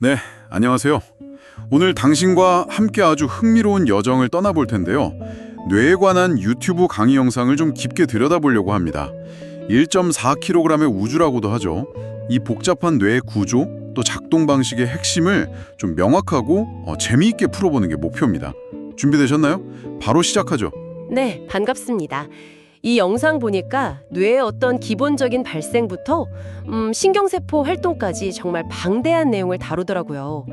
네, 안녕하세요. 오늘 당신과 함께 아주 흥미로운 여정을 떠나볼 텐데요. 뇌에 관한 유튜브 강의 영상을 좀 깊게 들여다보려고 합니다. 1.4kg의 우주라고도 하죠. 이 복잡한 뇌의 구조, 또 작동 방식의 핵심을 좀 명확하고 재미있게 풀어보는 게 목표입니다. 준비되셨나요? 바로 시작하죠. 네, 반갑습니다. 이 영상 보니까 뇌의 어떤 기본적인 발생부터 신경세포 활동까지 정말 방대한 내용을 다루더라고요.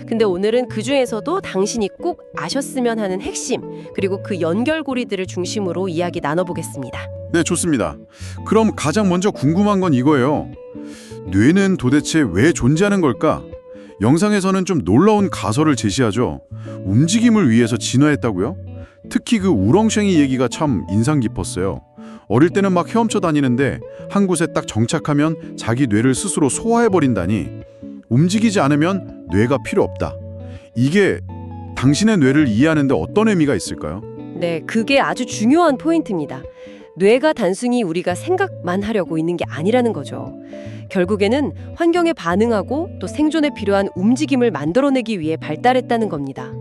근데 오늘은 그중에서도 당신이 꼭 아셨으면 하는 핵심, 그리고 그 연결고리들을 중심으로 이야기 나눠보겠습니다. 네, 좋습니다. 그럼 가장 먼저 궁금한 건 이거예요. 뇌는 도대체 왜 존재하는 걸까? 영상에서는 좀 놀라운 가설을 제시하죠. 움직임을 위해서 진화했다고요? 특히 그 우렁챙이 얘기가 참 인상 깊었어요. 어릴 때는 막 헤엄쳐 다니는데 한 곳에 딱 정착하면 자기 뇌를 스스로 소화해버린다니, 움직이지 않으면 뇌가 필요 없다. 이게 당신의 뇌를 이해하는 데 어떤 의미가 있을까요? 네, 그게 아주 중요한 포인트입니다. 뇌가 단순히 우리가 생각만 하려고 있는 게 아니라는 거죠. 결국에는 환경에 반응하고 또 생존에 필요한 움직임을 만들어내기 위해 발달했다는 겁니다.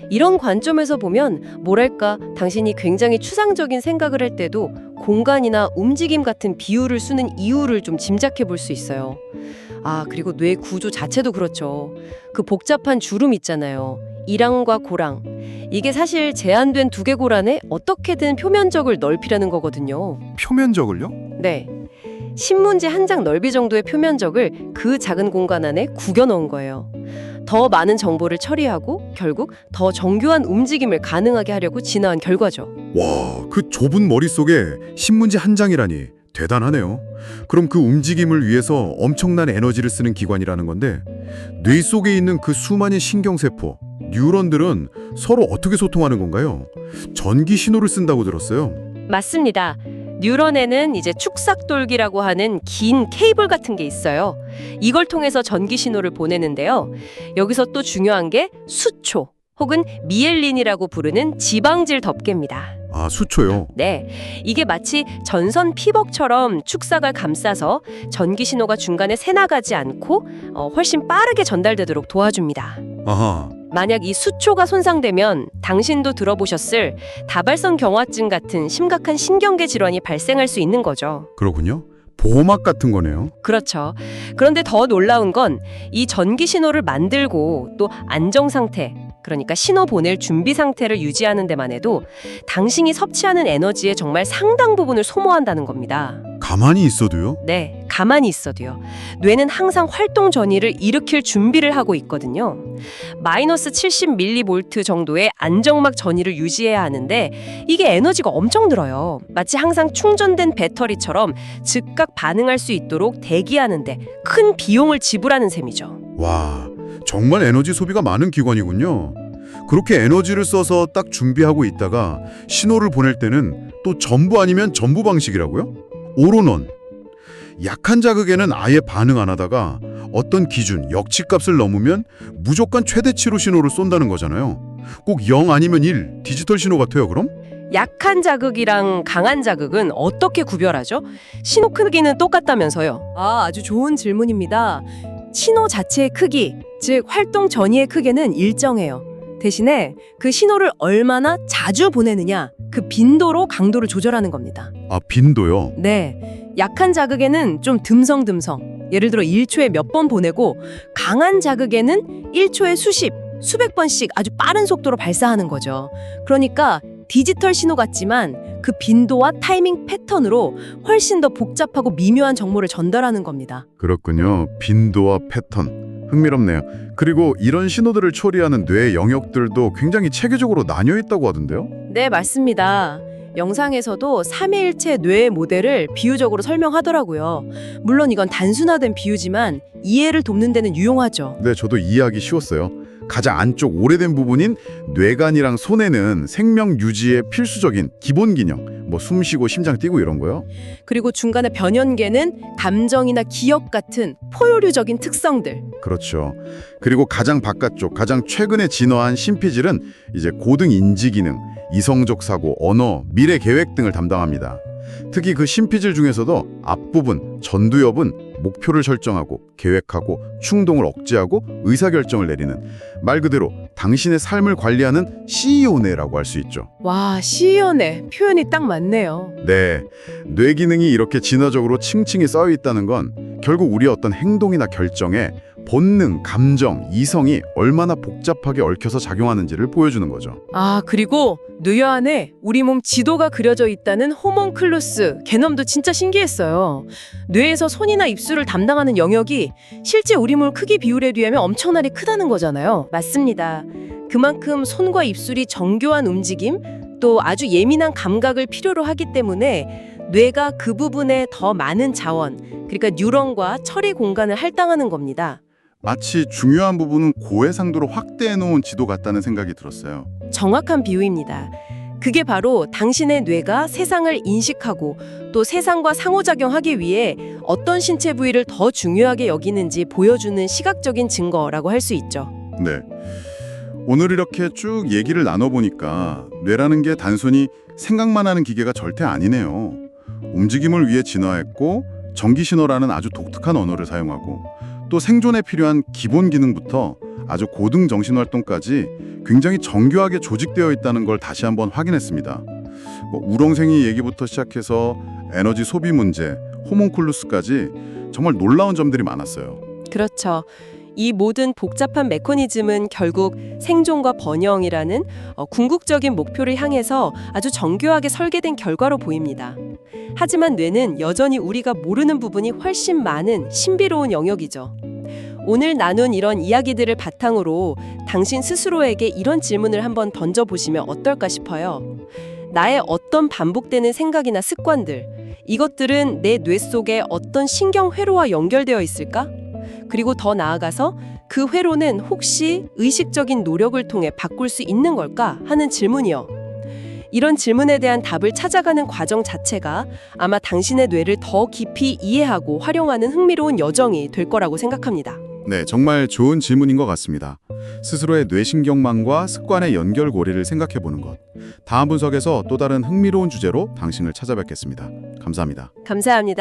이런 관점에서 보면 뭐랄까, 당신이 굉장히 추상적인 생각을 할 때도 공간이나 움직임 같은 비유를 쓰는 이유를 좀 짐작해 볼 수 있어요. 그리고 뇌 구조 자체도 그렇죠. 그 복잡한 주름 있잖아요. 이랑과 고랑. 이게 사실 제한된 두개골 안에 어떻게든 표면적을 넓히라는 거거든요. 표면적을요? 네. 신문지 한 장 넓이 정도의 표면적을 그 작은 공간 안에 구겨 넣은 거예요. 더 많은 정보를 처리하고 결국 더 정교한 움직임을 가능하게 하려고 진화한 결과죠. 와, 그 좁은 머릿속에 신문지 한 장이라니 대단하네요. 그럼 그 움직임을 위해서 엄청난 에너지를 쓰는 기관이라는 건데, 뇌 속에 있는 그 수많은 신경세포, 뉴런들은 서로 어떻게 소통하는 건가요? 전기 신호를 쓴다고 들었어요. 맞습니다. 뉴런에는 이제 축삭돌기라고 하는 긴 케이블 같은 게 있어요. 이걸 통해서 전기 신호를 보내는데요. 여기서 또 중요한 게 수초 혹은 미엘린이라고 부르는 지방질 덮개입니다. 아, 수초요? 네, 이게 마치 전선 피벅처럼 축삭을 감싸서 전기 신호가 중간에 새나가지 않고 훨씬 빠르게 전달되도록 도와줍니다. 아하. 만약 이 수초가 손상되면 당신도 들어보셨을 다발성 경화증 같은 심각한 신경계 질환이 발생할 수 있는 거죠. 그렇군요. 보호막 같은 거네요. 그렇죠. 그런데 더 놀라운 건 이 전기 신호를 만들고 또 안정 상태, 그러니까 신호 보낼 준비 상태를 유지하는 데만 해도 당신이 섭취하는 에너지의 정말 상당 부분을 소모한다는 겁니다. 가만히 있어도요? 네, 가만히 있어도요. 뇌는 항상 활동 전이를 일으킬 준비를 하고 있거든요. 마이너스 70mV 정도의 안정막 전이를 유지해야 하는데 이게 에너지가 엄청 들어요. 마치 항상 충전된 배터리처럼 즉각 반응할 수 있도록 대기하는데 큰 비용을 지불하는 셈이죠. 와, 정말 에너지 소비가 많은 기관이군요. 그렇게 에너지를 써서 딱 준비하고 있다가 신호를 보낼 때는 또 전부 아니면 전부 방식이라고요? 오로논. 약한 자극에는 아예 반응 안 하다가 어떤 기준, 역치값을 넘으면 무조건 최대치로 신호를 쏜다는 거잖아요. 꼭 0 아니면 1, 디지털 신호 같아요, 그럼? 약한 자극이랑 강한 자극은 어떻게 구별하죠? 신호 크기는 똑같다면서요. 아주 좋은 질문입니다. 신호 자체의 크기, 즉 활동 전이의 크기는 일정해요. 대신에 그 신호를 얼마나 자주 보내느냐, 그 빈도로 강도를 조절하는 겁니다. 아, 빈도요? 네, 약한 자극에는 좀 듬성듬성, 예를 들어 1초에 몇 번 보내고, 강한 자극에는 1초에 수백 번씩 아주 빠른 속도로 발사하는 거죠. 그러니까 디지털 신호 같지만 그 빈도와 타이밍 패턴으로 훨씬 더 복잡하고 미묘한 정보를 전달하는 겁니다. 그렇군요. 빈도와 패턴. 흥미롭네요. 그리고 이런 신호들을 처리하는 뇌의 영역들도 굉장히 체계적으로 나뉘어 있다고 하던데요? 네, 맞습니다. 영상에서도 삼위일체 뇌 모델을 비유적으로 설명하더라고요. 물론 이건 단순화된 비유지만 이해를 돕는 데는 유용하죠. 네, 저도 이해하기 쉬웠어요. 가장 안쪽 오래된 부분인 뇌간이랑 손에는 생명 유지에 필수적인 기본 기능, 숨쉬고 심장 뛰고 이런 거요. 그리고 중간에 변연계는 감정이나 기억 같은 포유류적인 특성들. 그렇죠. 그리고 가장 바깥쪽, 가장 최근에 진화한 심피질은 이제 고등 인지 기능, 이성적 사고, 언어, 미래 계획 등을 담당합니다. 특히 그 심피질 중에서도 앞부분 전두엽은 목표를 설정하고 계획하고 충동을 억제하고 의사결정을 내리는 말 그대로 당신의 삶을 관리하는 CEO네라고 할 수 있죠. 와, 시연해. 표현이 딱 맞네요. 네, 뇌 기능이 이렇게 진화적으로 층층이 쌓여 있다는 건 결국 우리의 어떤 행동이나 결정에 본능, 감정, 이성이 얼마나 복잡하게 얽혀서 작용하는지를 보여주는 거죠. 아, 그리고 뇌 안에 우리 몸 지도가 그려져 있다는 호몬클루스 개념도 진짜 신기했어요. 뇌에서 손이나 입술을 담당하는 영역이 실제 우리 몸 크기 비율에 비하면 엄청나게 크다는 거잖아요. 맞습니다. 그만큼 손과 입술이 정교한 움직임, 또 아주 예민한 감각을 필요로 하기 때문에 뇌가 그 부분에 더 많은 자원, 그러니까 뉴런과 처리 공간을 할당하는 겁니다. 마치 중요한 부분은 고해상도로 확대해놓은 지도 같다는 생각이 들었어요. 정확한 비유입니다. 그게 바로 당신의 뇌가 세상을 인식하고 또 세상과 상호작용하기 위해 어떤 신체 부위를 더 중요하게 여기는지 보여주는 시각적인 증거라고 할 수 있죠. 네. 오늘 이렇게 쭉 얘기를 나눠보니까 뇌라는 게 단순히 생각만 하는 기계가 절대 아니네요. 움직임을 위해 진화했고 전기신호라는 아주 독특한 언어를 사용하고 또 생존에 필요한 기본 기능부터 아주 고등 정신활동까지 굉장히 정교하게 조직되어 있다는 걸 다시 한번 확인했습니다. 우렁생이 얘기부터 시작해서 에너지 소비 문제, 호몬쿨루스까지 정말 놀라운 점들이 많았어요. 그렇죠. 이 모든 복잡한 메커니즘은 결국 생존과 번영이라는 궁극적인 목표를 향해서 아주 정교하게 설계된 결과로 보입니다. 하지만 뇌는 여전히 우리가 모르는 부분이 훨씬 많은 신비로운 영역이죠. 오늘 나눈 이런 이야기들을 바탕으로 당신 스스로에게 이런 질문을 한번 던져보시면 어떨까 싶어요. 나의 어떤 반복되는 생각이나 습관들, 이것들은 내 뇌 속에 어떤 신경 회로와 연결되어 있을까? 그리고 더 나아가서 그 회로는 혹시 의식적인 노력을 통해 바꿀 수 있는 걸까 하는 질문이요. 이런 질문에 대한 답을 찾아가는 과정 자체가 아마 당신의 뇌를 더 깊이 이해하고 활용하는 흥미로운 여정이 될 거라고 생각합니다. 네, 정말 좋은 질문인 것 같습니다. 스스로의 뇌신경망과 습관의 연결고리를 생각해보는 것. 다음 분석에서 또 다른 흥미로운 주제로 당신을 찾아뵙겠습니다. 감사합니다. 감사합니다.